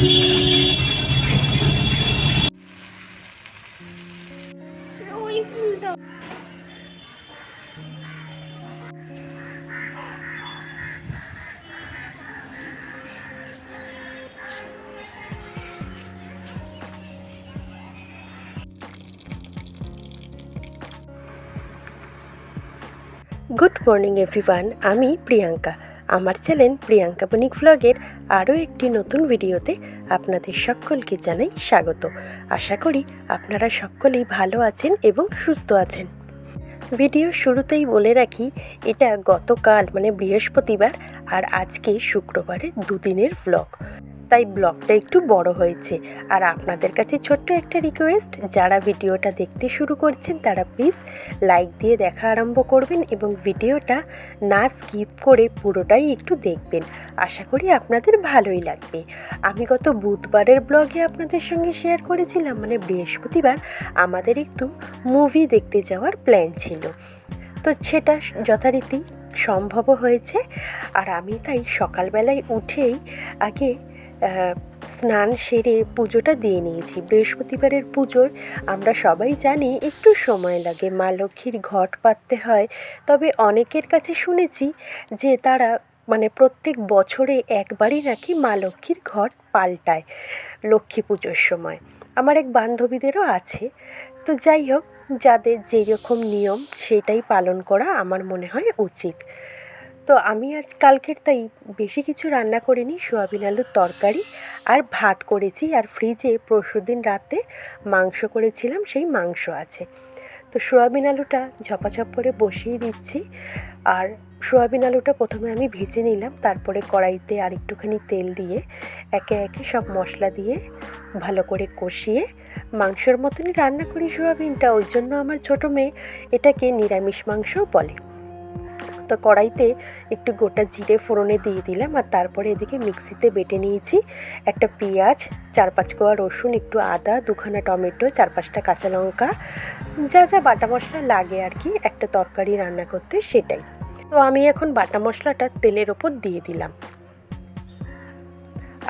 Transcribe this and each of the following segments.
Good morning everyone, আমি প্রিয়াঙ্কা। আমার channel Priyanka বণিক ভ্লগের আরও একটি নতুন ভিডিওতে আপনাদের সকলকে জানাই স্বাগত। আশা করি আপনারা সকলেই ভালো আছেন এবং সুস্থ আছেন। ভিডিওর শুরুতেই বলে রাখি, এটা গতকাল মানে বৃহস্পতিবার আর আজকে শুক্রবারের দুদিনের ভ্লগ, তাই ব্লগটা একটু বড় হয়েছে। আর আপনাদের কাছে ছোট্ট একটা রিকোয়েস্ট, যারা ভিডিওটা দেখতে শুরু করছেন তারা প্লিজ লাইক দিয়ে দেখা আরম্ভ করবেন এবং ভিডিওটা না স্কিপ করে পুরোটাই একটু দেখবেন। আশা করি আপনাদের ভালোই লাগবে। আমি গত বুধবারের ব্লগে আপনাদের সঙ্গে শেয়ার করেছিলাম, মানে বৃহস্পতিবার আমাদের একটু মুভি দেখতে যাওয়ার প্ল্যান ছিল, তো সেটা যথারীতি সম্ভবও হয়েছে। আর আমি তাই সকালবেলায় উঠেই আগে স্নান সেরে পুজোটা দিয়ে নিয়েছি। বৃহস্পতিবারের পুজোর আমরা সবাই জানি একটু সময় লাগে, মা লক্ষ্মীর ঘট পাততে হয়। তবে অনেকের কাছে শুনেছি যে তারা মানে প্রত্যেক বছরে একবারই নাকি মা লক্ষ্মীর ঘট পাল্টায় লক্ষ্মী পুজোর সময়। আমার এক বান্ধবীদেরও আছে। তো যাই হোক, যাদের যেরকম নিয়ম সেটাই পালন করা আমার মনে হয় উচিত। তো আমি আজ কালকের তাই বেশি কিছু রান্না করিনি, সোয়াবিন আলুর তরকারি আর ভাত করেছি। আর ফ্রিজে পরশুদিন রাতে মাংস করেছিলাম, সেই মাংস আছে। তো সোয়াবিন আলুটা ঝপাঝপ করে বসিয়ে দিচ্ছি। আর সোয়াবিন আলুটা প্রথমে আমি ভেজে নিলাম, তারপরে কড়াইতে আর একটুখানি তেল দিয়ে একে একে সব মশলা দিয়ে ভালো করে কষিয়ে মাংসর মতনই রান্না করি সোয়াবিনটা। ওই জন্য আমার ছোটো মেয়ে এটাকে নিরামিষ মাংসও বলে। তো কড়াইতে একটু গোটা জিরে ফোড়নে দিয়ে দিলাম, আর তারপরে এদিকে মিক্সিতে বেটে নিয়েছি একটা পেঁয়াজ, 4-5 কোয়া রসুন, একটু আদা, 2খানা টমেটো, 4-5টা কাঁচা লঙ্কা, যা যা বাটা মশলা লাগে আর কি একটা তরকারি রান্না করতে, সেটাই। তো আমি এখন বাটা মশলাটা তেলের ওপর দিয়ে দিলাম।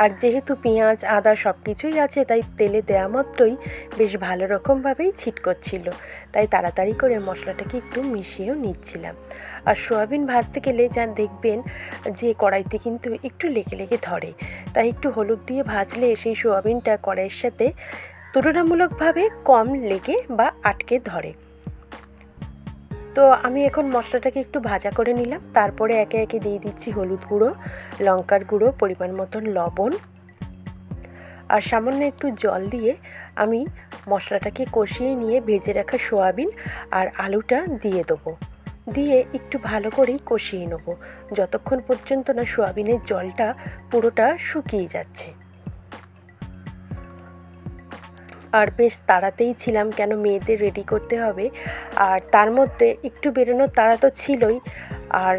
আর যেহেতু পেঁয়াজ আদা সব কিছুই আছে, তাই তেলে দেওয়া মাত্রই বেশ ভালো রকমভাবেই ছিটকচ্ছিল, তাই তাড়াতাড়ি করে মশলাটাকে একটু মিশিয়েও নিচ্ছিলাম। আর সোয়াবিন ভাজতে গেলে যা দেখবেন যে কড়াইতে কিন্তু একটু লেগে লেগে ধরে, তাই একটু হলুদ দিয়ে ভাজলে সেই সোয়াবিনটা কড়াইয়ের সাথে তুলনামূলকভাবে কম লেগে বা আটকে ধরে। তো আমি এখন মশলাটাকে একটু ভাজা করে নিলাম, তারপরে একে একে দিয়ে দিচ্ছি হলুদ গুঁড়ো, লঙ্কার গুঁড়ো, পরিমাণ মতন লবণ আর সামান্য একটু জল দিয়ে আমি মশলাটাকে কষিয়ে নিয়ে ভেজে রাখা সোয়াবিন আর আলুটা দিয়ে দেবো। দিয়ে একটু ভালো করেই কষিয়ে নেবো যতক্ষণ পর্যন্ত না সোয়াবিনের জলটা পুরোটা শুকিয়ে যাচ্ছে। আর বেশ তাড়াতেই ছিলাম, কেন মেয়েদের রেডি করতে হবে, আর তার মধ্যে একটু বেরোনোর তাড়া তো ছিলই, আর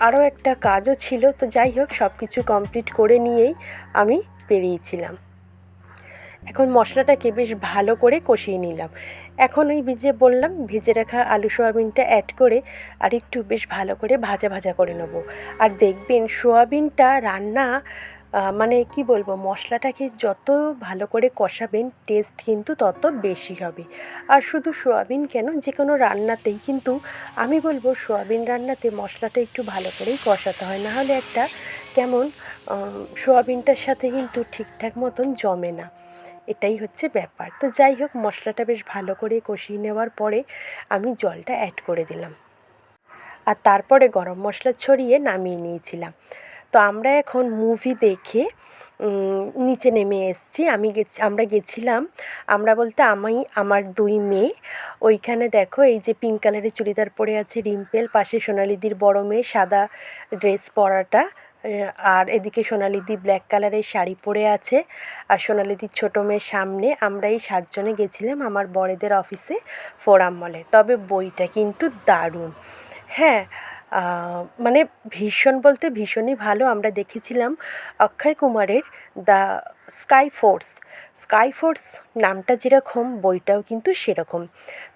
আরও একটা কাজও ছিল। তো যাই হোক, সব কিছু কমপ্লিট করে নিয়েই আমি বেরিয়েছিলাম। এখন মশলাটাকে বেশ ভালো করে কষিয়ে নিলাম। এখন ওই ভেজে রাখা আলু সোয়াবিনটা অ্যাড করে আর একটু বেশ ভালো করে ভাজা ভাজা করে নেব। আর দেখবেন সোয়াবিনটা রান্না মানে কি বলবো, মশলাটাকে যত ভালো করে কষাবেন টেস্ট কিন্তু তত বেশি হবে। আর শুধু সোয়াবিন কেন, যে কোনো রান্নাতেই কিন্তু আমি বলবো সোয়াবিন রান্নাতে মশলাটা একটু ভালো করেই কষাতে হয়, নাহলে একটা কেমন সোয়াবিনটার সাথে কিন্তু ঠিকঠাক মতন জমে না, এটাই হচ্ছে ব্যাপার। তো যাই হোক, মশলাটা বেশ ভালো করে কষিয়ে নেওয়ার পরে আমি জলটা অ্যাড করে দিলাম, আর তারপরে গরম মশলা ছড়িয়ে নামিয়ে নিয়েছিলাম। তো আমরা এখন মুভি দেখে নিচে নেমে এসেছি। আমরা গেছিলাম, আমরা বলতে আমি আমার 2 মেয়ে। ওইখানে দেখো, এই যে পিঙ্ক কালারের চুড়িদার পরে আছে রিম্পেল, পাশে সোনালিদির বড় মেয়ে সাদা ড্রেস পরাটা, আর এদিকে সোনালিদি ব্ল্যাক কালারের শাড়ি পরে আছে, আর সোনালিদির ছোটো মেয়ের সামনে। আমরা এই 7 জনে গেছিলাম আমার বড়দের অফিসে ফোরাম মলে। তবে বইটা কিন্তু দারুণ, হ্যাঁ, মানে ভীষণ বলতে ভীষণই ভালো। আমরা দেখেছিলাম অক্ষয় কুমারের দ্য স্কাই ফোর্স নামটা যেরকম, বইটাও কিন্তু সেরকম।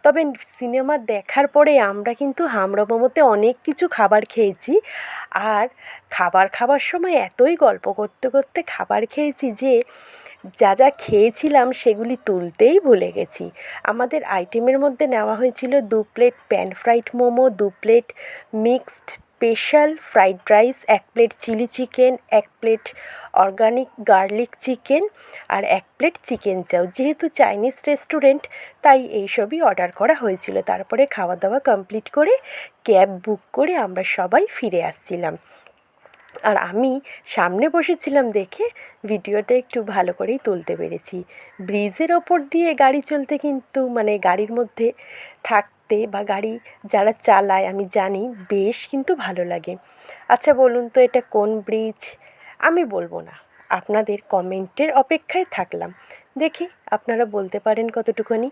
তবে সিনেমা দেখার পরে আমরা কিন্তু হামরা মোমোতে অনেক কিছু খাবার খেয়েছি, আর খাবার সময় এতই গল্প করতে করতে খাবার খেয়েছি যে যা যা খেয়েছিলাম সেগুলি তুলতেই ভুলে গেছি। আমাদের আইটেমের মধ্যে নেওয়া হয়েছিল 2 plate pan fried momo, 2 plate mixed special fried rice, 1 plate chilli chicken, 1 plate organic garlic chicken, আর 1 প্লেট চিকেন চাও। যেহেতু চাইনিজ রেস্টুরেন্ট তাই এইসবই অর্ডার করা হয়েছিল। তারপরে খাওয়া দাওয়া কমপ্লিট করে ক্যাব বুক করে আমরা সবাই ফিরে আসছিলাম, আর আমি সামনে বসেছিলাম দেখে ভিডিওটা একটু ভালো করেই তুলতে পেরেছি। ব্রিজের ওপর দিয়ে গাড়ি চলতে কিন্তু মানে গাড়ির মধ্যে থাকতে বা গাড়ি যারা চালায় আমি জানি বেশ কিন্তু ভালো লাগে। আচ্ছা বলুন তো এটা কোন ব্রিজ? আমি বলবো না, আপনাদের কমেন্টের অপেক্ষায় থাকলাম। দেখি আপনারা বলতে পারেন কতটুকুনি।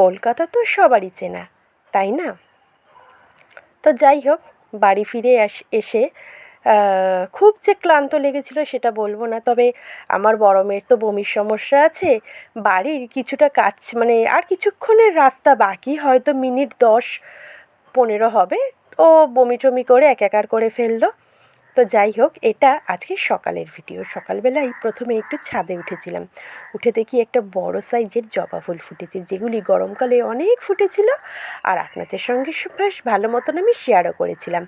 কলকাতা তো সবারই চেনা, তাই না? তো যাই হোক, বাড়ি ফিরে এসে খুব যে ক্লান্ত লেগেছিল সেটা বলবো না, তবে আমার বড় মেয়ের তো বমির সমস্যা আছে। বাড়ির কিছুটা কাজ মানে আর কিছুক্ষণের রাস্তা বাকি, হয়তো মিনিট 10-15 হবে, ও বমি টমি করে একাকার করে ফেললো। তো যাই হোক, এটা আজকে সকালের ভিডিও। সকালবেলায় প্রথমে একটু ছাদে উঠেছিলাম, উঠে দেখি একটা বড় সাইজের জবা ফুল ফুটেছে, যেগুলি গরমকালে অনেক ফুটেছিল, আর আপনাদের সঙ্গে বেশ ভালো মতন আমি শেয়ারও করেছিলাম।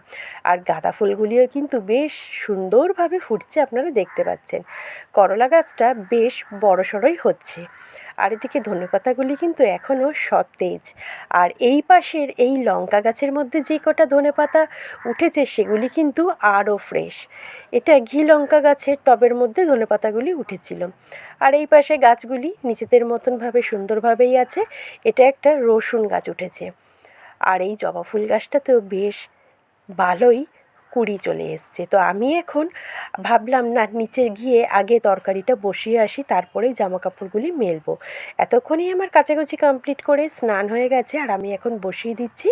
আর গাঁদা ফুলগুলিও কিন্তু বেশ সুন্দরভাবে ফুটছে, আপনারা দেখতে পাচ্ছেন। করলা গাছটা বেশ বড়সড়ই হচ্ছে, আর এদিকে ধনেপাতাগুলি কিন্তু এখনও সতেজ। আর এই পাশের এই লঙ্কা গাছের মধ্যে যে কটা ধনেপাতা উঠেছে সেগুলি কিন্তু আরও ফ্রেশ। এটা ঘি লঙ্কা গাছের টবের মধ্যে ধনেপাতাগুলি উঠেছিল। আর এই পাশে গাছগুলি নিজেদের মতনভাবে সুন্দরভাবেই আছে। এটা একটা রসুন গাছ উঠেছে, আর এই জবা ফুল গাছটাতেও বেশ ভালোই কুড়ি চলে এসছে। তো আমি এখন ভাবলাম না, নিচে গিয়ে আগে তরকারিটা বসিয়ে আসি, তারপরেই জামা কাপড়গুলি মেলবো। এতক্ষণেই আমার কাচাকুচি কমপ্লিট করে স্নান হয়ে গেছে, আর আমি এখন বসিয়ে দিচ্ছি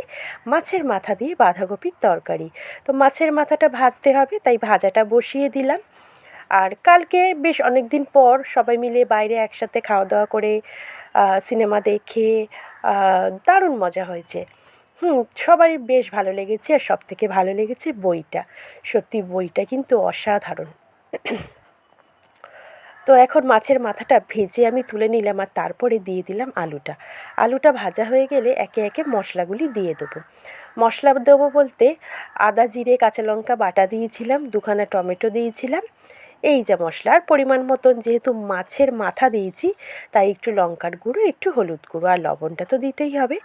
মাছের মাথা দিয়ে বাঁধাকপির তরকারি। তো মাছের মাথাটা ভাজতে হবে, তাই ভাজাটা বসিয়ে দিলাম। আর কালকে বেশ অনেক দিন পর সবাই মিলে বাইরে একসাথে খাওয়া দাওয়া করে সিনেমা দেখে দারুণ মজা হয়েছে। সবারই বেশ ভালো লেগেছে, আর সবথেকে ভালো লেগেছে বইটা। সত্যি বইটা কিন্তু অসাধারণ। তো এখন মাছের মাথাটা ভেজে আমি তুলে নিলাম, আর তারপরে দিয়ে দিলাম আলুটা। আলুটা ভাজা হয়ে গেলে একে একে মশলাগুলি দিয়ে দেবো। মশলা দেবো বলতে আদা জিরে কাঁচা লঙ্কা বাটা দিয়েছিলাম, 2খানা টমেটো দিয়েছিলাম, এই যা মশলা। আর পরিমাণ মতন যেহেতু মাছের মাথা দিয়েছি তাই একটু লঙ্কার গুঁড়ো, একটু হলুদ গুঁড়ো, আর লবণটা তো দিতেই হবে।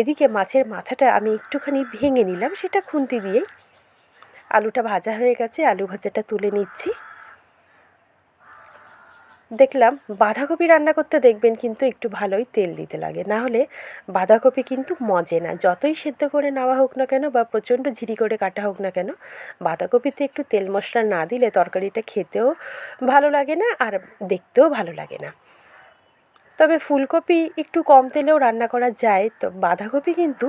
এদিকে মাছের মাথাটা আমি একটুখানি ভেঙে নিলাম, সেটা খুন্তি দিয়েই। আলুটা ভাজা হয়ে গেছে, আলু ভাজাটা তুলে নিচ্ছি। দেখলাম বাঁধাকপি রান্না করতে দেখবেন কিন্তু একটু ভালোই তেল দিতে লাগে, না হলে বাঁধাকপি কিন্তু মজে না। যতই সেদ্ধ করে নেওয়া হোক না কেন বা প্রচণ্ড ঝিরি করে কাটা হোক না কেন, বাঁধাকপিতে একটু তেল মশলা না দিলে তরকারিটা খেতেও ভালো লাগে না, আর দেখতেও ভালো লাগে না। তবে ফুলকপি একটু কম তেলেও রান্না করা যায়, তো বাঁধাকপি কিন্তু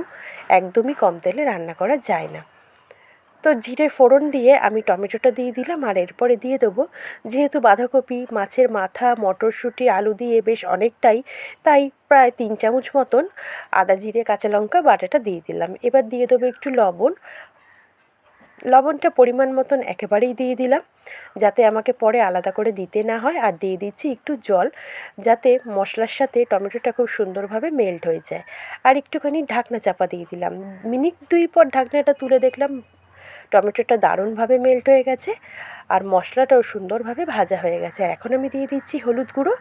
একদমই কম তেলে রান্না করা যায় না। তো জিরে ফোড়ন দিয়ে আমি টমেটোটা দিয়ে দিলাম, আর এরপরে দিয়ে দেবো, যেহেতু বাঁধাকপি মাছের মাথা মটরশুঁটি আলু দিয়ে বেশ অনেকটাই, তাই প্রায় 3 চামচ মতন আদা জিরে কাঁচা লঙ্কা বাটাটা দিয়ে দিলাম। এবার দিয়ে দেবো একটু লবণ। লবণটা পরিমাণ মতন একেবারেই দিয়ে দিলাম, যাতে আমাকে পরে আলাদা করে দিতে না হয়। আর দিয়ে দিচ্ছি একটু জল, যাতে মশলার সাথে টমেটোটা খুব সুন্দরভাবে মেল্ট হয়ে যায়। আর একটুখানি ঢাকনা চাপা দিয়ে দিলাম। মিনিট 2 পর ঢাকনাটা তুলে দেখলাম টমেটোটা দারুণভাবে মেল্ট হয়ে গেছে, আর মশলাটাও সুন্দরভাবে ভাজা হয়ে গেছে। আর এখন আমি দিয়ে দিচ্ছি হলুদ গুঁড়ো,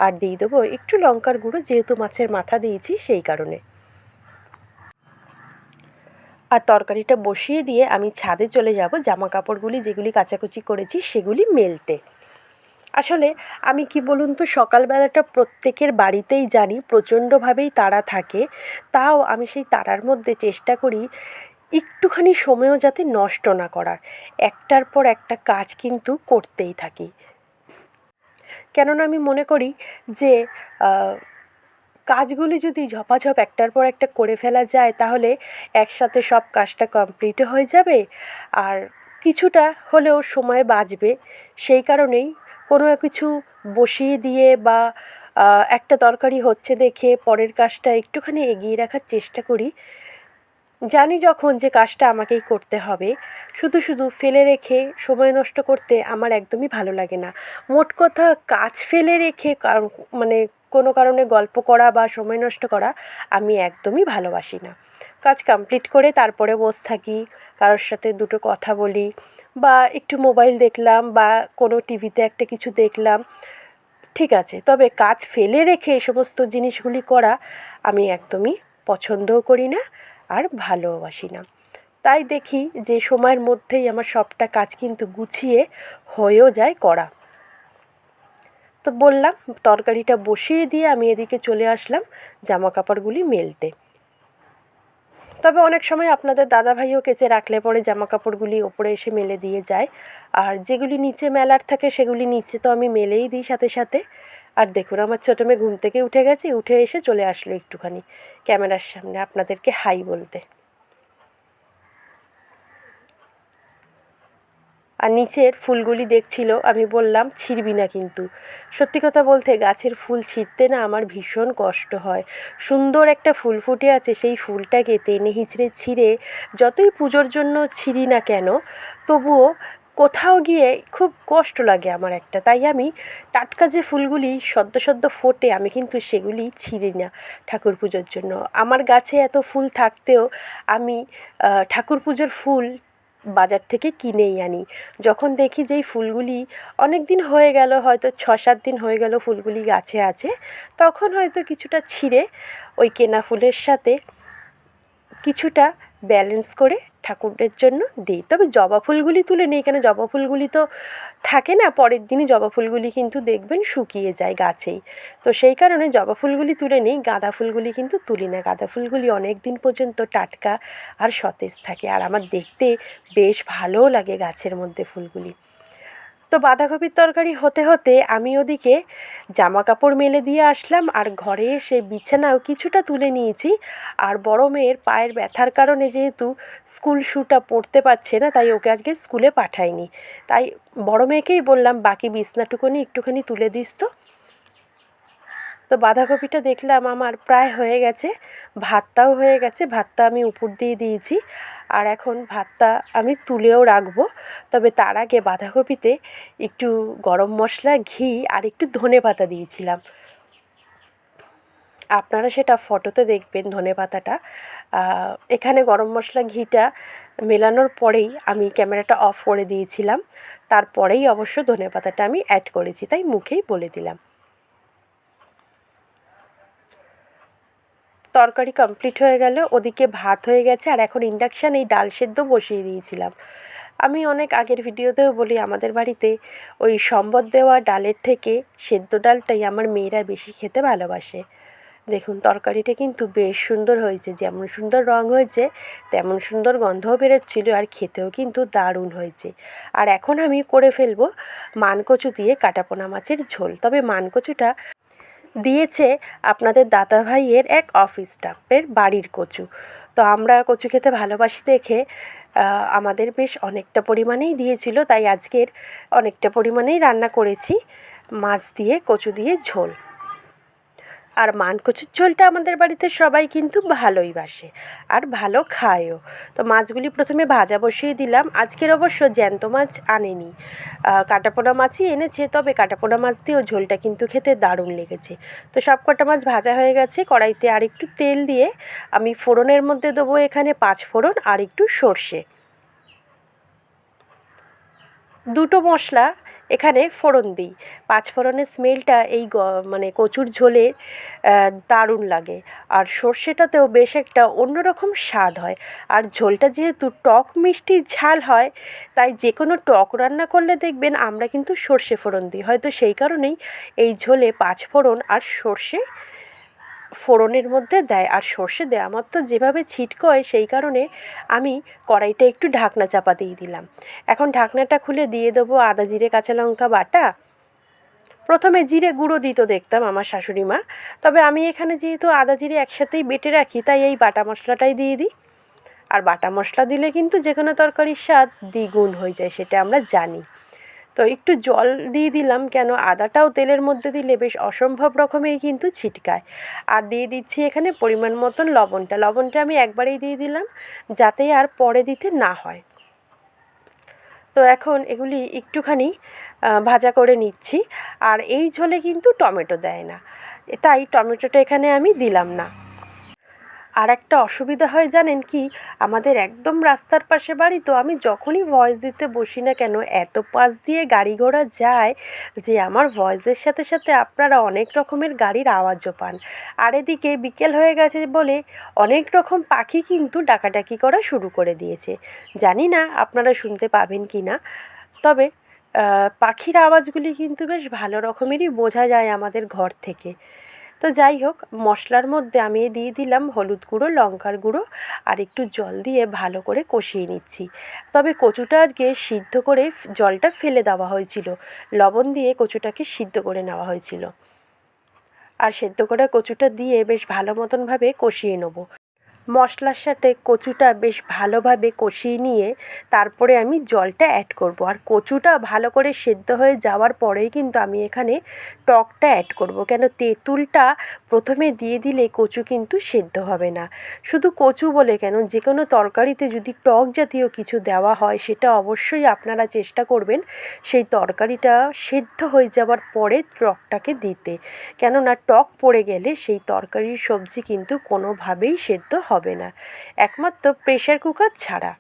আর দিয়ে দেবো একটু লঙ্কার গুঁড়ো, যেহেতু মাছের মাথা দিয়েছি সেই কারণে। আর তরকারিটা বসিয়ে দিয়ে আমি ছাদে চলে যাব জামা কাপড়গুলি যেগুলি কাচাকুচি করেছি সেগুলি মেলতে। আসলে আমি কি বলুন তো, সকালবেলাটা প্রত্যেকের বাড়িতেই জানি প্রচণ্ডভাবেই তাড়া থাকে, তাও আমি সেই তাড়ার মধ্যে চেষ্টা করি একটুখানি সময়ও যাতে নষ্ট না করার। একটার পর একটা কাজ কিন্তু করতেই থাকি, কেননা আমি মনে করি যে কাজগুলি যদি ঝপাঝপ একটার পর একটা করে ফেলা যায় তাহলে একসাথে সব কাজটা কমপ্লিটও হয়ে যাবে, আর কিছুটা হলেও সময় বাঁচবে। সেই কারণেই কোনো কিছু বসিয়ে দিয়ে বা একটা তরকারি হচ্ছে দেখে পরের কাজটা একটুখানি এগিয়ে রাখার চেষ্টা করি। জানি যখন যে কাজটা আমাকেই করতে হবে, শুধু শুধু ফেলে রেখে সময় নষ্ট করতে আমার একদমই ভালো লাগে না। মোট কথা কাজ ফেলে রেখে কারণ মানে কোনো কারণে গল্প করা বা সময় নষ্ট করা আমি একদমই ভালোবাসি না। কাজ কমপ্লিট করে তারপরে বসে থাকি, কারোর সাথে দুটো কথা বলি বা একটু মোবাইল দেখলাম বা কোনো টিভিতে একটা কিছু দেখলাম, ঠিক আছে। তবে কাজ ফেলে রেখে এই সমস্ত জিনিসগুলি করা আমি একদমই পছন্দও করি না আর ভালোবাসি না। তাই দেখি যে সময়ের মধ্যেই আমার সবটা কাজ কিন্তু গুছিয়ে হয়েও যায় করা। তো বললাম, তরকারিটা বসিয়ে দিয়ে আমি এদিকে চলে আসলাম জামা কাপড়গুলি মেলতে। তবে অনেক সময় আপনাদের দাদাভাইও কেচে রাখলে পরে জামা কাপড়গুলি ওপরে এসে মেলে দিয়ে যায়, আর যেগুলি নিচে মেলার থাকে সেগুলি নিচে তো আমি মেলেই দিই সাথে সাথে। আর দেখুন আমার ছোটো মেয়ে ঘুম থেকে উঠে গেছে, উঠে এসে চলে আসলো একটুখানি ক্যামেরার সামনে আপনাদেরকে হাই বলতে। আর নিচের ফুলগুলি দেখছিল, আমি বললাম ছিঁড়বি না কিন্তু। সত্যি কথা বলতে গাছের ফুল ছিঁড়তে না আমার ভীষণ কষ্ট হয়। সুন্দর একটা ফুল ফুটে আছে, সেই ফুলটাকে টেনে হিঁচড়ে ছিঁড়ে যতই পুজোর জন্য ছিঁড়ি না কেন, তবুও কোথাও গিয়ে খুব কষ্ট লাগে আমার একটা। তাই আমি টাটকা যে ফুলগুলি সদ্য সদ্য ফোটে আমি কিন্তু সেগুলি ছিঁড়ি না ঠাকুর পুজোর জন্য। আমার গাছে এত ফুল থাকতেও আমি ঠাকুর পুজোর ফুল বাজার থেকে কিনেই আনি। যখন দেখি যে এই ফুলগুলি অনেক দিন হয়ে গেল, হয়তো 6-7 দিন হয়ে গেল ফুলগুলি গাছে আছে, তখন হয়তো কিছুটা ছিঁড়ে ওই কেনা ফুলের সাথে কিছুটা ব্যালেন্স করে ঠাকুরের জন্য দিই। তবে জবা ফুলগুলি তুলে নিই, কেন জবা ফুলগুলি তো থাকে না, পরের দিনই জবা ফুলগুলি কিন্তু দেখবেন শুকিয়ে যায় গাছেই। তো সেই কারণে জবা ফুলগুলি তুলে নিই, গাঁদা ফুলগুলি কিন্তু তুলি না। গাঁদা ফুলগুলি অনেক দিন পর্যন্ত টাটকা আর সতেজ থাকে, আর আমার দেখতে বেশ ভালোও লাগে গাছের মধ্যে ফুলগুলি। তো বাঁধাকপির তরকারি হতে হতে আমি ওদিকে জামা কাপড় মেলে দিয়ে আসলাম, আর ঘরে এসে বিছানাও কিছুটা তুলে নিয়েছি। আর বড় মেয়ের পায়ের ব্যথার কারণে যেহেতু স্কুল শ্যুটা পরতে পারছে না, তাই ওকে আজকে স্কুলে পাঠাইনি। তাই বড় মেয়েকেই বললাম বাকি বিছনাটুকুনি একটুখানি তুলে দিস তো। তো বাঁধাকপিটা দেখলাম আমার প্রায় হয়ে গেছে, ভাতটাও হয়ে গেছে, ভাতটা আমি উপর দিয়ে দিয়েছি। আর এখন ভাতটা আমি তুলেও রাখবো। তবে তার আগে বাঁধাকপিতে একটু গরম মশলা, ঘি আর একটু ধনেপাতা দিয়েছিলাম। আপনারা সেটা ফটোতে দেখবেন ধনেপাতাটা। এখানে গরম মশলা, ঘিটা মেলানোর পরেই আমি ক্যামেরাটা অফ করে দিয়েছিলাম। তারপরেই অবশ্য ধনেপাতাটা আমি অ্যাড করেছি, তাই মুখেই বলে দিলাম। তরকারি কমপ্লিট হয়ে গেল, ওদিকে ভাত হয়ে গেছে, আর এখন ইন্ডাকশানে ডাল সেদ্ধ বসিয়ে দিয়েছিলাম। আমি অনেক আগের ভিডিওতেও বলি আমাদের বাড়িতে ওই সম্বর দেওয়া ডালের থেকে সেদ্ধ ডালটাই আমার মেয়েরা বেশি খেতে ভালোবাসে। দেখুন তরকারিটা কিন্তু বেশ সুন্দর হয়েছে, যেমন সুন্দর রং হয়েছে তেমন সুন্দর গন্ধও বেরোচ্ছিল, আর খেতেও কিন্তু দারুণ হয়েছে। আর এখন আমি করে ফেলবো মানকচু দিয়ে কাটাপোনা মাছের ঝোল। তবে মানকচুটা দিয়েছে আপনাদের দাদাভাইয়ের এক অফিস স্টাফের বাড়ির কচু। তো আমরা কচু খেতে ভালোবাসি দেখে আমাদের বেশ অনেকটা পরিমাণেই দিয়েছিল, তাই আজকের অনেকটা পরিমাণেই রান্না করেছি মাছ দিয়ে কচু দিয়ে ঝোল। আর মানকচুর ঝোলটা আমাদের বাড়িতে সবাই কিন্তু ভালোই বাসে আর ভালো খায়ও। তো মাছগুলি প্রথমে ভাজা বসিয়ে দিলাম। আজকের অবশ্য জ্যান্ত মাছ আনেনি, কাটাপোনা মাছই এনেছে। তবে কাটাপোনা মাছ দিয়েও ঝোলটা কিন্তু খেতে দারুণ লেগেছে। তো সব কটা মাছ ভাজা হয়ে গেছে, কড়াইতে আর একটু তেল দিয়ে আমি ফোড়নের মধ্যে দেবো এখানে 5 ফোড়ন আর একটু সর্ষে, দুটো মশলা এখানে ফোড়ন দিই। 5 ফোড়নের স্মেলটা এই মানে কচুর ঝোলে দারুণ লাগে, আর সর্ষেটাতেও বেশ একটা অন্যরকম স্বাদ হয়। আর ঝোলটা যেহেতু টক মিষ্টি ঝাল হয়, তাই যে কোনো টক রান্না করলে দেখবেন আমরা কিন্তু সর্ষে ফোড়ন দিই, হয়তো সেই কারণেই এই ঝোলে 5 ফোড়ন আর সর্ষে ফোড়নের মধ্যে দেয়। আর সর্ষে দেওয়া মাত্র যেভাবে ছিটকোয়, সেই কারণে আমি কড়াইটা একটু ঢাকনা চাপা দিয়ে দিলাম। এখন ঢাকনাটা খুলে দিয়ে দেবো আদা জিরে কাঁচা লঙ্কা বাটা। প্রথমে জিরে গুঁড়ো দিত দেখতাম আমার শাশুড়ি মা, তবে আমি এখানে যেহেতু আদা জিরে একসাথেই বেটে রাখি, তাই এই বাটা মশলাটাই দিয়ে দিই। আর বাটা মশলা দিলে কিন্তু যে কোনো তরকারির স্বাদ দ্বিগুণ হয়ে যায়, সেটা আমরা জানি। তো একটু জল দিয়ে দিলাম, কেন আদাটাও তেলের মধ্যে দিলে বেশ অসম্ভব রকমেই কিন্তু ছিটকায়। আর দিয়ে দিচ্ছি এখানে পরিমাণ মতন লবণটা আমি একবারেই দিয়ে দিলাম, যাতে আর পরে দিতে না হয়। তো এখন এগুলি একটুখানি ভাজা করে নিচ্ছি। আর এই ঝোলে কিন্তু টমেটো দেয় না, তাই টমেটোটা এখানে আমি দিলাম না। আর একটা অসুবিধা হয় জানেন কি, আমাদের একদম রাস্তার পাশে বাড়ি, তো আমি যখনই ভয়েস দিতে বসি না কেন এত পাশ দিয়ে গাড়ি ঘোড়া যায় যে আমার ভয়েসের সাথে সাথে আপনারা অনেক রকমের গাড়ির আওয়াজও পান। আর এদিকে বিকেল হয়ে গেছে বলে অনেক রকম পাখি কিন্তু ডাকাডাকি করা শুরু করে দিয়েছে। জানি না আপনারা শুনতে পাবেন কি না, তবে পাখির আওয়াজগুলি কিন্তু বেশ ভালো রকমেরই বোঝা যায় আমাদের ঘর থেকে। তো যাই হোক, মশলার মধ্যে আমি দিয়ে দিলাম হলুদ গুঁড়ো, লঙ্কার গুঁড়ো আর একটু জল দিয়ে ভালো করে কষিয়ে নিচ্ছি। তবে কচুটা আজকে সিদ্ধ করে জলটা ফেলে দেওয়া হয়েছিল, লবণ দিয়ে কচুটাকে সিদ্ধ করে নেওয়া হয়েছিল। আর সেদ্ধ করা কচুটা দিয়ে বেশ ভালো মতনভাবে কষিয়ে নেব। মশলার সাথে কচুটা বেশ ভালোভাবে কষিয়ে নিয়ে তারপরে আমি জলটা অ্যাড করব। আর কচুটা ভালো করে সেদ্ধ হয়ে যাওয়ার পরেই কিন্তু আমি এখানে টকটা অ্যাড করব, কেন তেঁতুলটা প্রথমে দিয়ে দিলে কচু কিন্তু সেদ্ধ হবে না। শুধু কচু বলে কেন, যে কোনো তরকারিতে যদি টক জাতীয় কিছু দেওয়া হয় সেটা অবশ্যই আপনারা চেষ্টা করবেন সেই তরকারিটা সেদ্ধ হয়ে যাওয়ার পরে টকটাকে দিতে, কেননা টক পড়ে গেলে সেই তরকারির সবজি কিন্তু কোনোভাবেই সেদ্ধ হবে না, একমাত্র প্রেশার কুকার ছাড়া।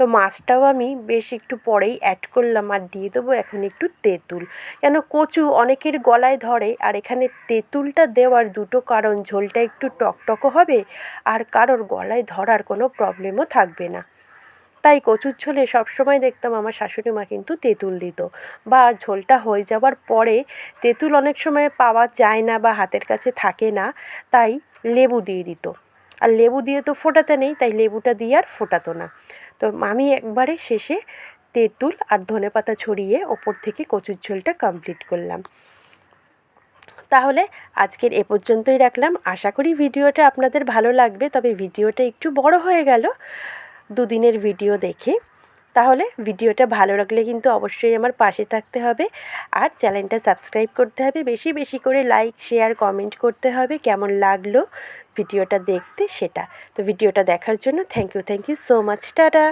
তো মাছটাও আমি বেশ একটু পরেই অ্যাড করলাম আর দিয়ে দেবো এখন একটু তেঁতুল, কেন কচু অনেকের গলায় ধরে। আর এখানে তেঁতুলটা দেওয়ার দুটো কারণ, ঝোলটা একটু টকটকও হবে আর কারোর গলায় ধরার কোনো প্রবলেমও থাকবে না। তাই কচুর ঝোলে সবসময় দেখতাম আমার শাশুড়ি মা কিন্তু তেঁতুল দিত, বা ঝোলটা হয়ে যাওয়ার পরে তেঁতুল অনেক সময় পাওয়া যায় না বা হাতের কাছে থাকে না, তাই লেবু দিয়ে দিত। আর লেবু দিয়ে তো ফোটাতে নেই, তাই লেবুটা দিয়ে আর ফোটাতো না। তো আমি একবারে শেষে তেঁতুল আর ধনেপাতা ছড়িয়ে ওপর থেকে কচুর ঝোলটা কমপ্লিট করলাম। তাহলে আজকের এ পর্যন্তই রাখলাম। আশা করি ভিডিওটা আপনাদের ভালো লাগবে, তবে ভিডিওটা একটু বড় হয়ে গেল দুদিনের ভিডিও দেখে। তাহলে ভিডিওটা ভালো লাগলে কিন্তু অবশ্যই আমার পাশে থাকতে হবে আর চ্যানেলটা সাবস্ক্রাইব করতে হবে, বেশি বেশি করে লাইক শেয়ার কমেন্ট করতে হবে কেমন লাগলো ভিডিওটা দেখতে সেটা। তো ভিডিওটা দেখার জন্য thank you so much, tata.